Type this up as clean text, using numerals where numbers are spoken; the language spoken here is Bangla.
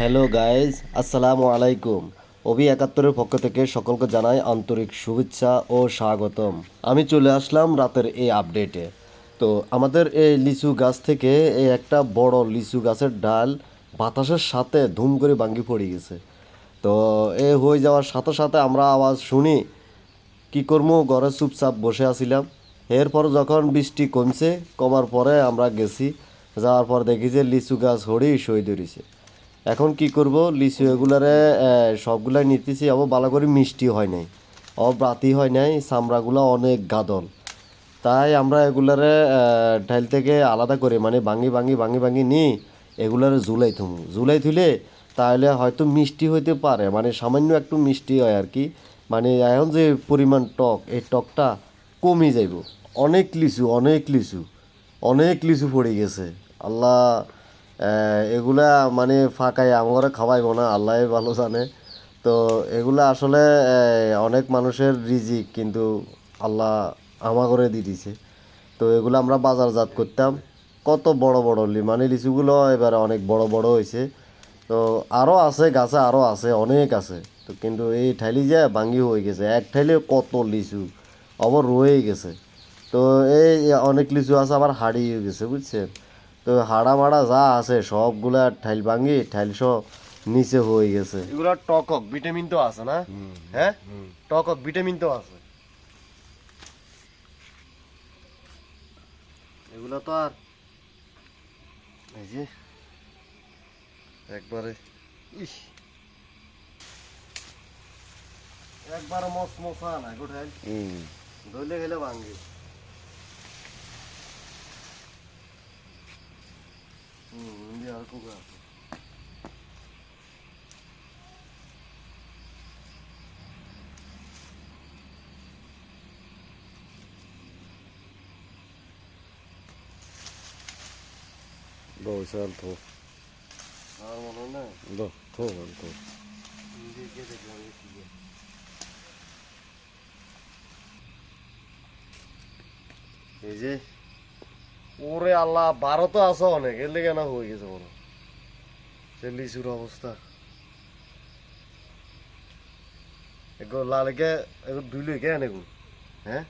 হ্যালো গাইজ, আসসালামু আলাইকুম। অভি ৭১-এর পক্ষ থেকে সকলকে জানাই আন্তরিক শুভেচ্ছা ও স্বাগতম। আমি চলে আসলাম রাতের এই আপডেটে। তো আমাদের এই লিচু গাছ থেকে এই একটা বড় লিচু গাছের ডাল বাতাসের সাথে ধুম করে ভাঙ্গি পড়ে গেছে। তো এ হয়ে যাওয়ার সাথে সাথে আমরা আওয়াজ শুনি, কি করবো, ঘরে চুপচাপ বসে আছিলাম। এরপর যখন বৃষ্টি কমছে, কমার পরে আমরা গেছি, যাওয়ার পর দেখি যে লিচু গাছ হরেই সই ধরেছে। এখন কি করব, লিচু এগুলারে সবগুলাই নিতেছি, আবার ভালো করে মিষ্টি হয় নাই, বাতি হয় নাই, চামড়াগুলো অনেক গাদল। তাই আমরা এগুলারে ঢাইল থেকে আলাদা করে মানে ভাঙি ভাঙি ভাঙি ভাঙি নিই, এগুলারে জুলাই থমু, জুলাই থুলে তাহলে হয়তো মিষ্টি হইতে পারে, মানে সামান্য একটু মিষ্টি হয় আর কি। মানে এখন যে পরিমাণ টক, এই টকটা কমে যাইব। অনেক লিচু, অনেক লিচু, অনেক লিচু পড়ে গেছে। আল্লাহ, এগুলা মানে ফাঁকায় আমারে খাওয়াইব না, আল্লাহ ভালো জানে। তো এগুলা আসলে অনেক মানুষের রিজিক, কিন্তু আল্লাহ আমাগরে দিয়ে দিছে। তো এগুলো আমরা বাজারজাত করতাম। কত বড় বড় মানে লিচুগুলো এবারে অনেক বড় বড় হয়েছে। তো আরও আছে গাছে, আরও আছে, অনেক আছে। তো কিন্তু এই ঠাইলি যে ভাঙ্গি হয়ে গেছে, এক ঠাইলে কত লিচু আবার রয়ে গেছে। তো এই অনেক লিচু আছে আবার হারিয়ে গেছে, বুঝছেন। তো হাড়া মাড়া যা আছে সবগুলা ঠাইল ভাঙ্গি, ঠাইল সব নিচে হয়ে গেছে। এগুলো টকক ভিটামিন তো আছে না? হ্যাঁ, টকক ভিটামিন তো আছে। এগুলো তো আর এই যে একবারে, ইস, একবারে মস মশা না গোঠাইল, ধরলে গেলে ভাঙ্গি। আর কুকা আছে। বৈশাল থো আর মনে হয় না, থো থো দেখলাম এই যে, ওরে আল্লাহ, 12 তো আছে অনেক, এর লেগে না হয়ে গেছে মনে হয়। সে লিচুর অবস্থা, এগুলো লালকে, এগুলো দুই লেগে আনে, হ্যাঁ।